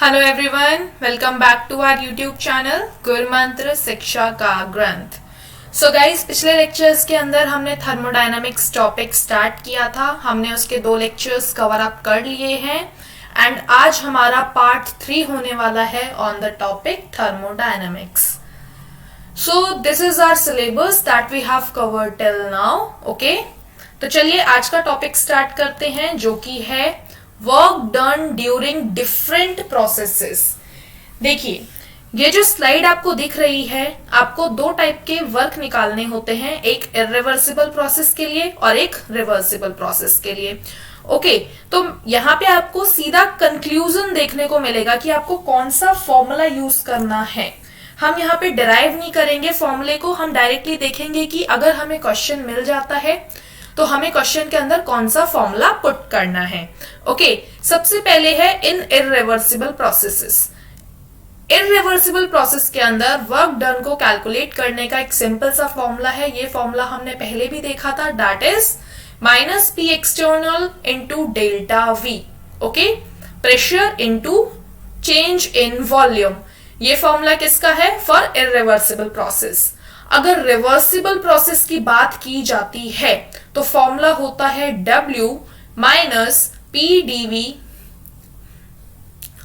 Hello everyone, welcome back to our YouTube channel Gurumantra Shiksha का ग्रंथ। So guys, पिछले lectures के अंदर हमने थर्मोडायनामिक्स टॉपिक स्टार्ट किया था। हमने उसके 2 लेक्चर्स कवर अप कर लिए हैं एंड आज हमारा पार्ट 3 होने वाला है on the topic thermodynamics. So this is our syllabus that we have covered till now. Okay, तो चलिए आज का टॉपिक स्टार्ट करते हैं, जो कि है work done during different processes. देखिए, ये जो स्लाइड आपको दिख रही है, आपको 2 टाइप के वर्क निकालने होते हैं, एक इरिवर्सिबल प्रोसेस के लिए और एक रिवर्सिबल प्रोसेस के लिए। ओके, तो यहाँ पे आपको सीधा कंक्लूजन देखने को मिलेगा कि आपको कौन सा फॉर्मूला यूज करना है। हम यहाँ पे डिराइव नहीं करेंगे फॉर्मूले को, हम डायरेक्टली देखेंगे कि अगर हमें क्वेश्चन मिल जाता है तो हमें क्वेश्चन के अंदर कौन सा फॉर्मूला पुट करना है। ओके, सबसे पहले है इन इरिवर्सिबल प्रोसेसेस। इरिवर्सिबल प्रोसेस के अंदर वर्क डन को कैलकुलेट करने का एक सिंपल सा फॉर्मूला है। ये फॉर्मूला हमने पहले भी देखा था, that is minus P external into delta we. Okay, pressure into change in volume. ये फॉर्मूला किसका है? For irreversible process. अगर रिवर्सिबल प्रोसेस की बात की जाती है तो फॉर्मूला होता है W माइनस पी डीवी,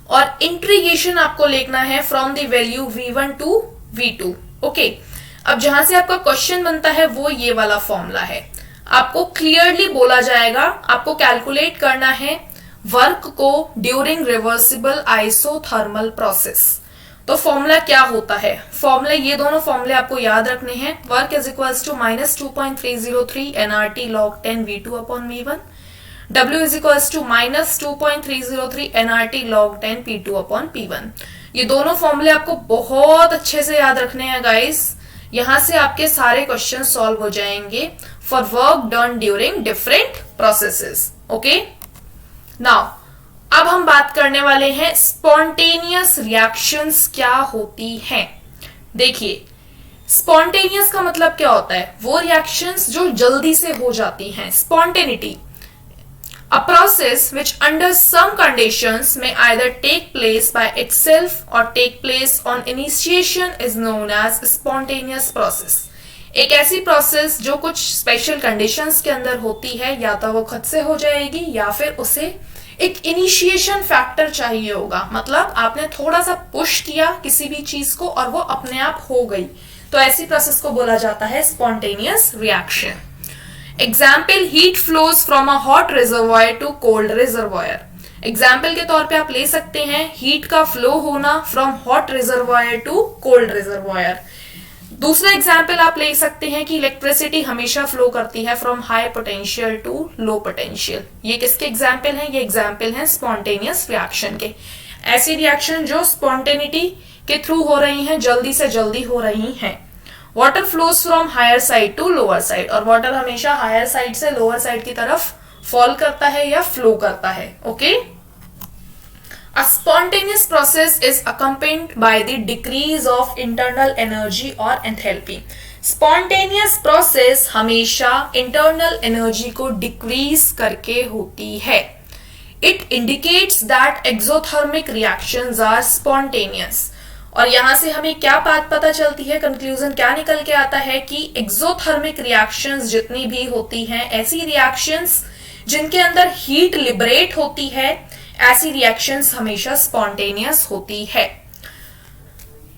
और इंटीग्रेशन आपको लिखना है from the value V1 to V2। Okay, अब जहां से आपका क्वेश्चन बनता है वो ये वाला फॉर्मूला है। आपको क्लियरली बोला जाएगा, आपको कैलकुलेट करना है वर्क को ड्यूरिंग रिवर्सिबल आइसोथर्मल प्रोसेस। तो फॉर्मूला क्या होता है? फॉर्मूला, ये दोनों फॉर्मूले आपको याद रखने हैं। Work is equals to minus 2.303 NRT log 10 V2 upon V1। W is equals to minus 2.303 NRT log 10 P2 upon P1। ये दोनों फॉर्मूले आपको बहुत अच्छे से याद रखने हैं गाइस। यहां से आपके सारे क्वेश्चन सॉल्व हो जाएंगे for work done during different processes. Okay, now अब हम बात करने वाले हैं स्पॉन्टेनियस रिएक्शंस क्या होती हैं। देखिए, स्पॉन्टेनियस का मतलब क्या होता है? वो रिएक्शंस जो जल्दी से हो जाती हैं, spontaneity. A process which under some conditions में either take place by itself और take place on initiation is known as spontaneous process. एक ऐसी प्रोसेस जो कुछ स्पेशल कंडीशंस के अंदर होती है, या तो वो खुद से हो जाएगी या फिर उसे एक इनिशिएशन फैक्टर चाहिए होगा। मतलब आपने थोड़ा सा पुश किया किसी भी चीज को और वो अपने आप हो गई, तो ऐसी प्रोसेस को बोला जाता है spontaneous reaction. Example, heat flows from a hot reservoir to cold reservoir. Example के तौर पे आप ले सकते हैं हीट का फ्लो होना from hot reservoir to cold reservoir. दूसरा एग्जाम्पल आप ले सकते हैं कि इलेक्ट्रिसिटी हमेशा फ्लो करती है from high potential to low potential. ये किसके एग्जाम्पल हैं? ये एग्जाम्पल हैं स्पॉन्टेनियस रिएक्शन के। ऐसी रिएक्शन जो स्पॉन्टेनिटी के थ्रू हो रही हैं, जल्दी से जल्दी हो रही हैं। Water flows from higher side to lower side, और वाटर हमेशा हायर साइड से लोअर साइड की तरफ फॉल करता है या फ्लो करता है। Okay, A spontaneous process is accompanied by the decrease of internal energy or enthalpy. Spontaneous process हमेशा internal energy को decrease करके होती है। It indicates that exothermic reactions are spontaneous. और यहां से हमें क्या बात पता चलती है, कंक्लूजन क्या निकल के आता है कि एक्सोथर्मिक रिएक्शंस जितनी भी होती हैं, ऐसी रिएक्शंस जिनके अंदर हीट लिबरेट होती है, ऐसी रिएक्शंस हमेशा स्पॉन्टेनियस होती है।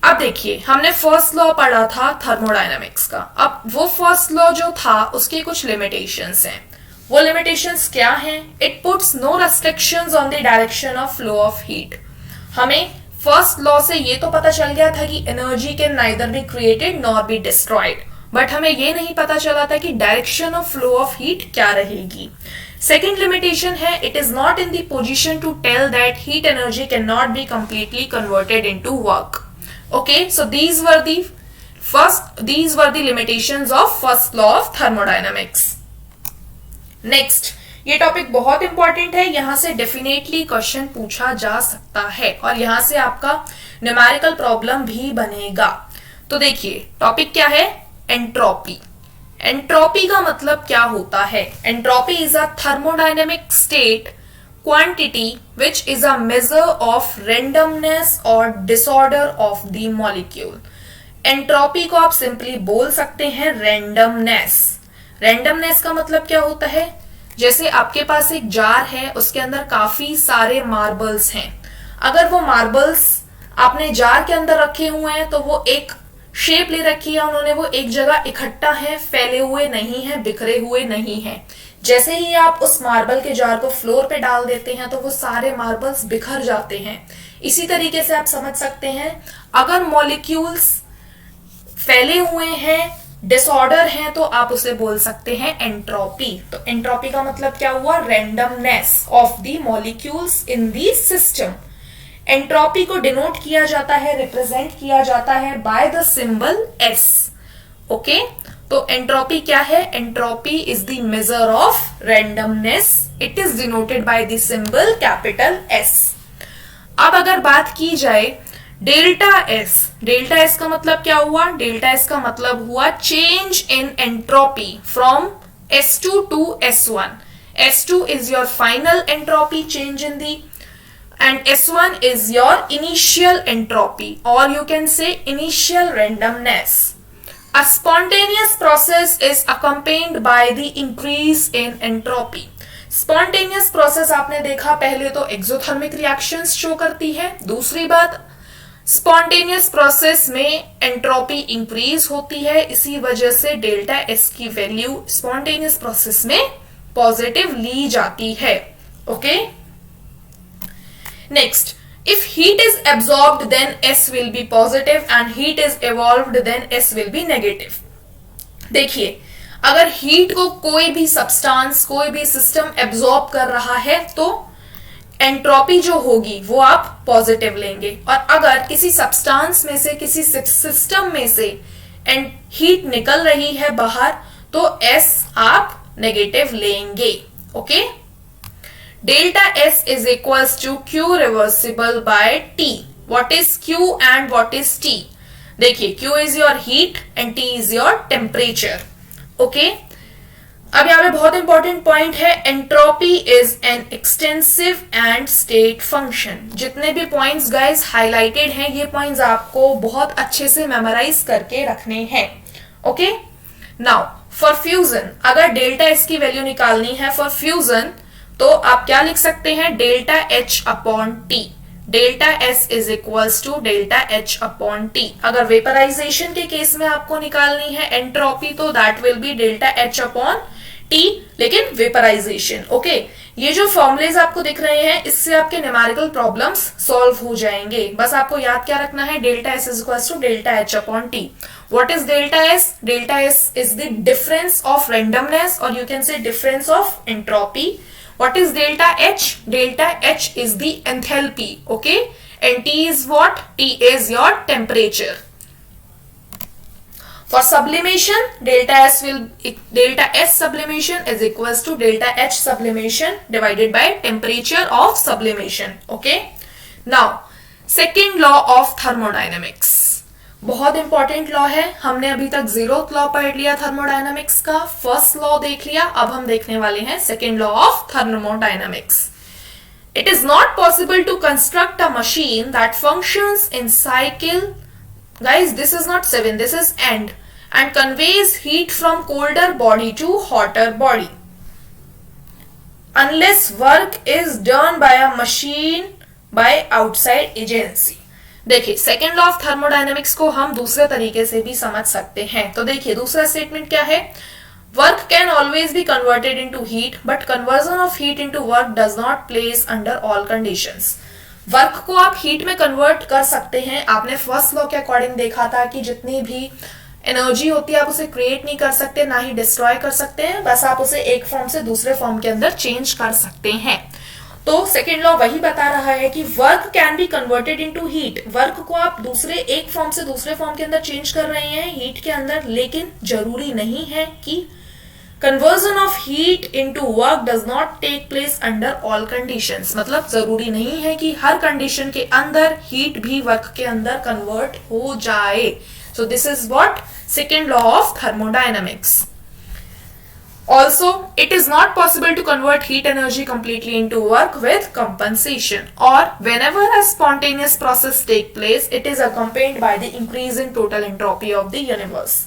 अब देखिए, हमने फर्स्ट लॉ पढ़ा था थर्मोडायनामिक्स का। अब वो फर्स्ट लॉ जो था उसके कुछ लिमिटेशंस हैं। वो लिमिटेशंस क्या हैं? It puts no restrictions on the direction of flow of heat. हमें फर्स्ट लॉ से ये तो पता चल गया था कि energy can neither be created nor be destroyed, but हमें ये नहीं पता चला था कि direction of flow of heat क्या रहेगी। सेकेंड लिमिटेशन है, it is not in the position to tell that heat energy can not be completely converted into work. Okay, so these were the limitations of first law of thermodynamics. Next, ये topic बहुत important है, यहां से definitely question पूछा जा सकता है और यहां से आपका न्यूमेरिकल प्रॉब्लम भी बनेगा। तो देखिए, टॉपिक क्या है? एंट्रोपी। एंट्रोपी का मतलब क्या होता है? Entropy is a thermodynamic state quantity which is a measure of randomness or disorder of the molecule. Entropy को आप सिंपली बोल सकते हैं रैंडमनेस. रैंडमनेस का मतलब क्या होता है? जैसे आपके पास एक जार है, उसके अंदर काफी सारे मार्बल्स हैं. अगर वो मार्बल्स आपने जार के अंदर रखे हुए हैं तो वो एक शेप ले रखी है उन्होंने, वो एक जगह इकट्ठा है, फैले हुए नहीं है, बिखरे हुए नहीं है. जैसे ही आप उस मार्बल के जार को फ्लोर पे डाल देते हैं तो वो सारे मार्बल्स बिखर जाते हैं. इसी तरीके से आप समझ सकते हैं अगर मॉलिक्यूल्स फैले हुए हैं, डिसऑर्डर हैं, तो आप उसे बोल सकते हैं एंट्रोपी. तो एंट्रोपी का मतलब क्या हुआ? Randomness of the molecules in the system. Entropy को डिनोट किया जाता है, रिप्रेजेंट किया जाता है by the symbol S. Okay, तो एंट्रोपी क्या है? Entropy is the measure of randomness. It is denoted by the symbol capital S. अब अगर बात की जाए डेल्टा S, डेल्टा S का मतलब क्या हुआ? डेल्टा S का मतलब हुआ change in entropy from S2 to S1. S2 is your final entropy change in the, and S1 is your initial entropy, or you can say initial randomness. A spontaneous process is accompanied by the increase in entropy. Spontaneous process आपने देखा पहले तो exothermic reactions show करती है. दूसरी बात, spontaneous process में entropy increase होती है, इसी वजह से डेल्टा S की वैल्यू स्पॉन्टेनियस प्रोसेस में पॉजिटिव ली जाती है. Okay, next, if heat is absorbed then S will be positive and heat is evolved then S will be negative. देखिए, अगर हीट को कोई भी सब्सटेंस, कोई भी सिस्टम एब्जॉर्ब कर रहा है तो एंट्रोपी जो होगी वो आप पॉजिटिव लेंगे, और अगर किसी सब्सटेंस में से, किसी सिस्टम में से हीट निकल रही है बाहर तो S आप नेगेटिव लेंगे. Okay, delta S is equals to Q reversible by T. What is Q and what is T? देखिए, Q is your heat and T is your temperature. Okay, अब यहाँ पे बहुत इंपॉर्टेंट पॉइंट है, entropy is an extensive and state function. जितने भी points guys highlighted हैं, ये पॉइंट्स आपको बहुत अच्छे से मेमोराइज करके रखने हैं. ओके, नाउ फॉर फ्यूजन, अगर डेल्टा S की वैल्यू निकालनी है फॉर फ्यूजन तो आप क्या लिख सकते हैं? Delta H upon T. Delta S is equals to delta H upon T. अगर वेपराइजेशन के केस में आपको निकालनी है एंट्रोपी तो that will be delta H upon T, लेकिन वेपराइजेशन. ओके, ये जो फॉर्मुलेज आपको दिख रहे हैं इससे आपके न्यूमेरिकल प्रॉब्लम्स सॉल्व हो जाएंगे. बस आपको याद क्या रखना है? Delta S is equals to delta H upon T. What is delta S? Delta S is the difference of randomness, और you can say difference of entropy. What is delta H? Delta H is the enthalpy, okay? And T is what? T is your temperature. For sublimation, delta S sublimation is equals to delta H sublimation divided by temperature of sublimation, okay? Now, second law of thermodynamics. बहुत important law है. हमने अभी तक 0th law पढ़ लिया thermodynamics का, first law देख लिया, अब हम देखने वाले हैं second law of thermodynamics. It is not possible to construct a machine that functions in cycle, guys this is not 7, this is and conveys heat from colder body to hotter body unless work is done by a machine by outside agency. देखिए, second law of thermodynamics को हम दूसरे तरीके से भी समझ सकते हैं. तो देखिए, दूसरा स्टेटमेंट क्या है? Work can always be converted into heat, but conversion of heat into work does not place under all conditions. Work को आप हीट में कन्वर्ट कर सकते हैं. आपने फर्स्ट लॉ के अकॉर्डिंग देखा था कि जितनी भी एनर्जी होती है आप उसे क्रिएट नहीं कर सकते, ना ही डिस्ट्रॉय कर सकते हैं, बस आप उसे एक फॉर्म से दूसरे फॉर्म के अंदर चेंज कर सकते हैं. तो सेकेंड लॉ वही बता रहा है कि work can be converted into heat. Work को आप दूसरे एक फॉर्म से दूसरे फॉर्म के अंदर चेंज कर रहे हैं हीट के अंदर, लेकिन जरूरी नहीं है कि conversion of heat into work does not take place under all conditions. मतलब जरूरी नहीं है कि हर कंडीशन के अंदर हीट भी वर्क के अंदर कन्वर्ट हो जाए. सो this is what second law of thermodynamics. Also, it is not possible to convert heat energy completely into work with compensation, or whenever a spontaneous process take place, it is accompanied by the increase in total entropy of the universe.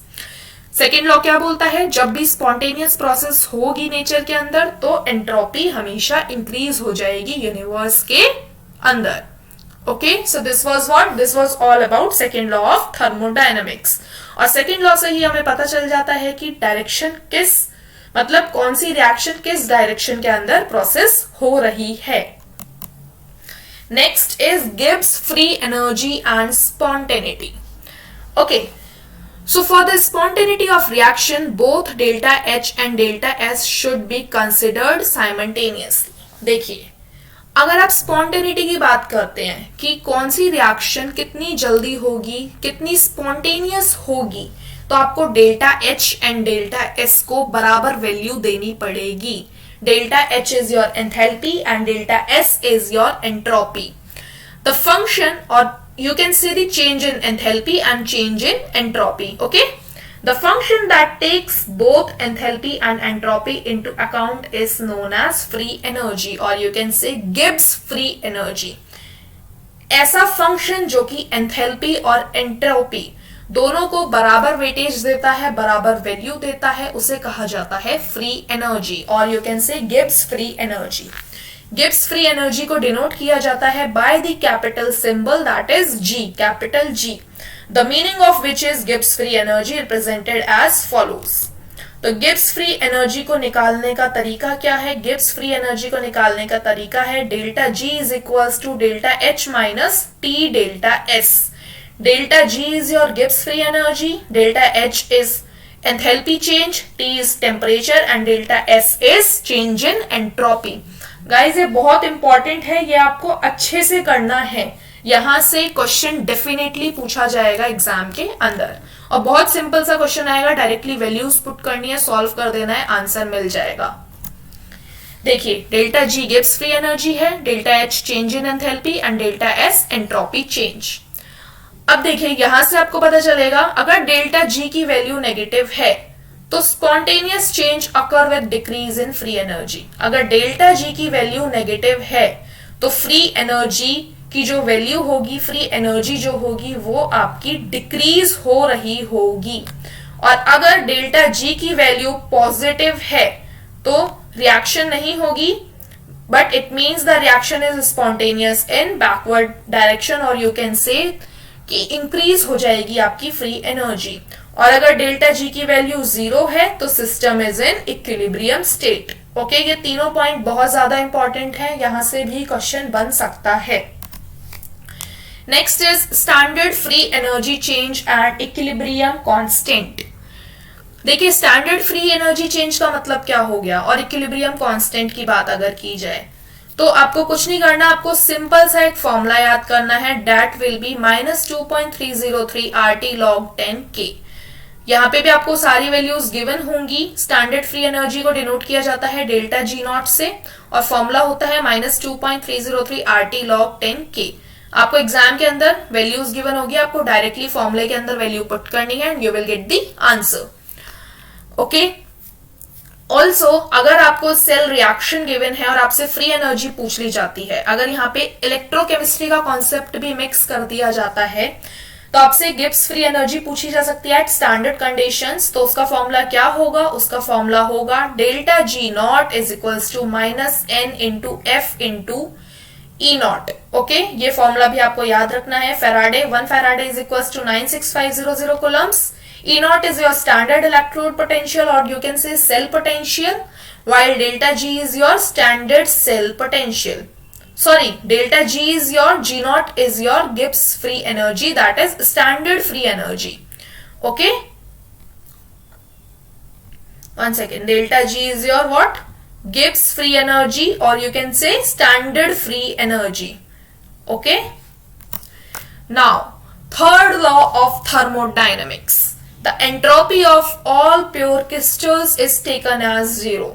Second law क्या बोलता है, जब भी spontaneous process होगी nature के अंदर तो entropy हमेशा इंक्रीज हो जाएगी यूनिवर्स के अंदर. Okay, so this was what, this was all about second law of thermodynamics. और सेकेंड लॉ से ही हमें पता चल जाता है कि डायरेक्शन किस, मतलब कौन सी रिएक्शन किस डायरेक्शन के अंदर प्रोसेस हो रही है. Next is Gibbs free energy and spontaneity. Okay, so for the spontaneity of reaction, both delta H and delta S should be considered simultaneously. देखिए, अगर आप स्पॉन्टेनिटी की बात करते हैं कि कौन सी रिएक्शन कितनी जल्दी होगी, कितनी स्पॉन्टेनियस होगी, तो आपको delta H and delta S को बराबर वैल्यू देनी पड़ेगी. Delta H is your enthalpy and delta S is your entropy. The function, or you can say the change in enthalpy and change in entropy. Okay, the function that takes both enthalpy and entropy into account is known as free energy, or you can say Gibbs free energy. ऐसा function जो कि enthalpy और entropy दोनों को बराबर weightage देता है, बराबर वैल्यू देता है, उसे कहा जाता है फ्री एनर्जी, और you can say Gibbs free energy. Gibbs free energy को डिनोट किया जाता है by the capital symbol that is G, capital G. The meaning of which is Gibbs free energy represented as follows. तो Gibbs free energy को निकालने का तरीका क्या है? गिब्स फ्री एनर्जी को निकालने का तरीका है delta G is equals to delta H minus T delta S. Delta G is your Gibbs free energy, delta H is enthalpy change, T is temperature and delta S is change in entropy. Guys ये बहुत important है, ये आपको अच्छे से करना है. यहां से क्वेश्चन डेफिनेटली पूछा जाएगा एग्जाम के अंदर, और बहुत सिंपल सा क्वेश्चन आएगा, डायरेक्टली वैल्यूज पुट करनी है, सॉल्व कर देना है, आंसर मिल जाएगा. देखिए, delta G Gibbs free energy है, delta H change in enthalpy and delta S entropy change. अब देखिए, यहां से आपको पता चलेगा अगर डेल्टा G की वैल्यू नेगेटिव है तो spontaneous change occur with decrease in free energy. अगर डेल्टा G की वैल्यू नेगेटिव है तो फ्री एनर्जी की जो वैल्यू होगी, फ्री एनर्जी जो होगी वो आपकी डिक्रीज हो रही होगी. और अगर डेल्टा G की वैल्यू पॉजिटिव है तो रिएक्शन नहीं होगी, but it means the reaction is spontaneous in backward direction, और यू कैन से कि इंक्रीज हो जाएगी आपकी फ्री एनर्जी. और अगर डेल्टा G की वैल्यू 0 है तो system is in equilibrium state. Okay, ये तीनों पॉइंट बहुत ज्यादा इंपॉर्टेंट है, यहां से भी क्वेश्चन बन सकता है. Next is standard free energy change at equilibrium constant. देखिए, स्टैंडर्ड फ्री एनर्जी चेंज का मतलब क्या हो गया, और इक्विलिब्रियम कांस्टेंट की बात अगर की जाए तो आपको कुछ नहीं करना, आपको सिंपल सा एक फॉर्मूला याद करना है, that will B -2.303 RT log 10K. यहाँ पे भी आपको सारी वैल्यूज गिवन होंगी. स्टैंडर्ड फ्री एनर्जी को डिनोट किया जाता है डेल्टा G नॉट से, और फॉर्मूला होता है -2.303 RT log 10K. आपको एग्जाम के अंदर वैल्यूज गिवन होगी, आपको डायरेक्टली फॉर्मूले के अंदर वैल्यू पुट करनी है and you will get the answer. Okay, also अगर आपको सेल रिएक्शन गिवन है और आपसे फ्री एनर्जी पूछ ली जाती है, अगर यहाँ पे इलेक्ट्रोकेमिस्ट्री का कॉन्सेप्ट भी मिक्स कर दिया जाता है तो आपसे गिब्स फ्री एनर्जी पूछी जा सकती है एट स्टैंडर्ड कंडीशंस. तो उसका फॉर्मूला क्या होगा? उसका फॉर्मूला होगा delta G naught is equals to -N into F into E naught. Okay, ये फॉर्मूला भी आपको याद रखना है. Faraday 1 Faraday is equals to 96500 coulombs. E naught is your standard electrode potential, or you can say cell potential, while delta G is your standard cell potential. Sorry, delta G is your G naught is your Gibbs free energy, that is standard free energy. Okay? One second. Delta G is your what? Gibbs free energy, or you can say standard free energy. Okay? Now, third law of thermodynamics. The entropy of all pure crystals is taken as 0.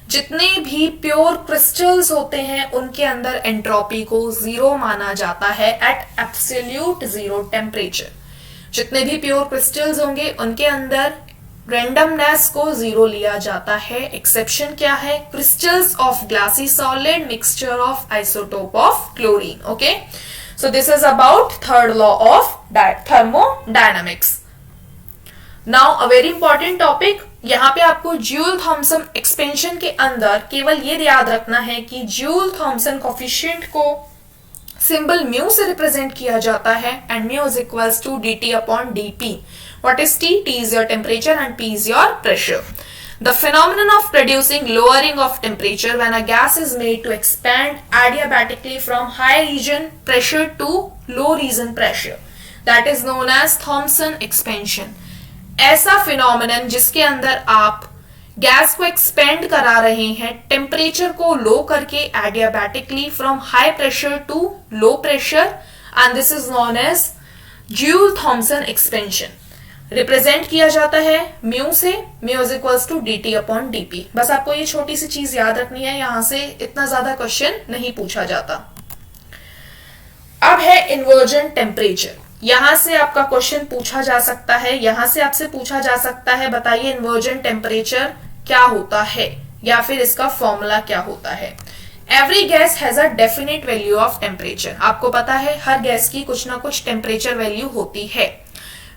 जितने भी pure crystals होते हैं उनके अंदर entropy को 0 माना जाता है एट एब्सोल्यूट 0 टेम्परेचर. जितने भी प्योर क्रिस्टल्स होंगे उनके अंदर रेंडमनेस को 0 लिया जाता है। एक्सेप्शन क्या है? Crystals of glassy solid, mixture of isotope of chlorine. Okay, so this is about third law of thermodynamics. Now a very important topic, यहाँ पे आपको जूल थॉमसन एक्सपेंशन के अंदर केवल ये याद रखना है कि जूल थॉमसन कोफिशिएंट को सिंबल म्यू से रिप्रेजेंट किया जाता है and mu is equals to dt upon dp. What is T? T is your temperature and P is your pressure. The phenomenon of producing lowering of temperature when a gas is made to expand adiabatically from high region pressure to low region pressure, that is known as Thomson expansion. ऐसा phenomenon जिसके अंदर आप gas को expand करा रहे हैं temperature को लो करके adiabatically from high pressure to low pressure, and this is known as Joule-Thomson expansion. Represent किया जाता है म्यू से, mu is equals to dt upon dp. बस आपको ये छोटी सी चीज याद रखनी है, यहां से इतना ज्यादा क्वेश्चन नहीं पूछा जाता. अब है इन्वर्जन टेम्परेचर. यहां से आपका क्वेश्चन पूछा जा सकता है, यहां से आपसे पूछा जा सकता है बताइए इन्वर्जन टेम्परेचर क्या होता है या फिर इसका फॉर्मूला क्या होता है. Every gas has a definite value of temperature. आपको पता है हर गैस की कुछ ना कुछ टेम्परेचर वैल्यू होती है.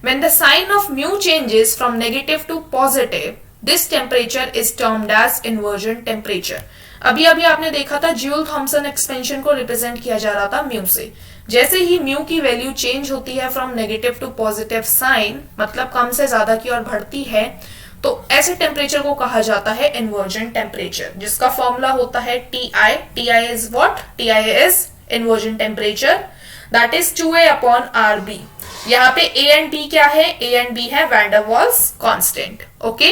When the sign of mu changes from negative to positive, this temperature is termed as inversion temperature. अभी आपने देखा था जूल थॉमसन एक्सपेंशन को रिप्रेजेंट किया जा रहा था म्यू से. जैसे ही म्यू की वैल्यू चेंज होती है from negative to positive sign, मतलब कम से ज्यादा की ओर बढ़ती है, तो ऐसे टेम्परेचर को कहा जाता है इन्वर्जन टेम्परेचर, जिसका फॉर्मूला होता है TI. TI is what? TI is inversion temperature, that is 2A upon RB. यहाँ पे A एंड B क्या है? A एंड B है van der Waals constant. Okay,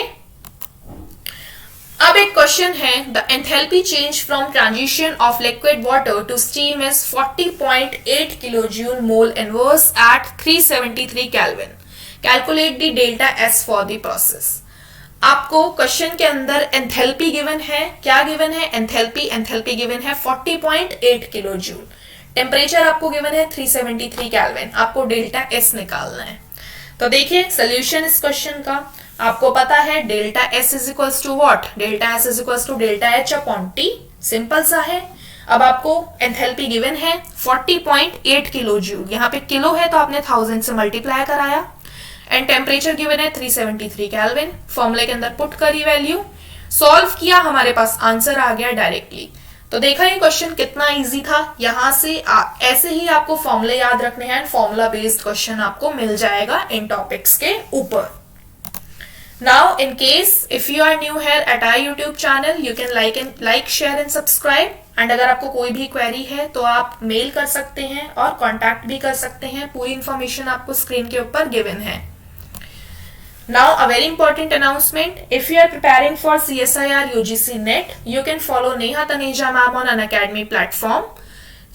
अब एक क्वेश्चन है, the enthalpy change from transition of liquid water to steam is 40.8 kilojoule mole inverse at 373 kelvin. Calculate the delta S for the process. आपको question के अंदर enthalpy given है. क्या given है? Enthalpy given है 40.8 किलोजूल. टेम्परेचर आपको given है 373 kelvin. आपको डेल्टा एस निकालना है. तो देखिए सोल्यूशन इस क्वेश्चन का आपको पता है delta S is equals to what? Delta S is equals to delta H upon T. Simple सा है. अब आपको एंथैल्पी गिवन है 40.8 किलो जूल. यहाँ पे किलो है तो आपने 1000 से मल्टीप्लाई कराया एंड टेम्परेचर गिवन है 373 केल्विन. फॉर्मूले के अंदर पुट करी वैल्यू, सॉल्व किया, हमारे पास आंसर आ गया डायरेक्टली. तो देखा ये क्वेश्चन कितना इजी था. यहां से ऐसे ही आपको फॉर्मूले याद रखने हैं. फॉर्मूला बेस्ड क्वेश्चन आपको मिल जाएगा इन टॉपिक्स के ऊपर. Now in case if you are new here at our YouTube channel, you can like share and subscribe. And अगर आपको कोई भी क्वेरी है तो आप मेल कर सकते हैं और कॉन्टैक्ट भी कर सकते हैं. पूरी इंफॉर्मेशन आपको स्क्रीन के ऊपर गिवन है. Now a very important announcement, if you are preparing for CSIR UGC NET, you can follow Neha Taneja ma'am on Unacademy platform.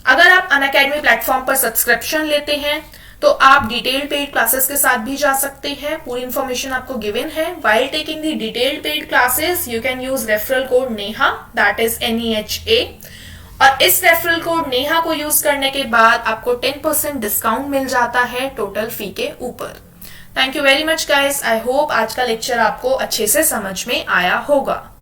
अगर आप Unacademy platform पर सब्सक्रिप्शन लेते हैं तो आप डिटेल्ड पेड क्लासेस के साथ भी जा सकते हैं. पूरी इंफॉर्मेशन आपको गिवन है. While taking the detailed paid classes, you can use referral code NEHA, that is NEHA. और इस रेफरल कोड नेहा को यूज करने के बाद आपको 10% डिस्काउंट मिल जाता है टोटल फी के ऊपर. Thank you very much guys. I hope आज का लेक्चर आपको अच्छे से समझ में आया होगा.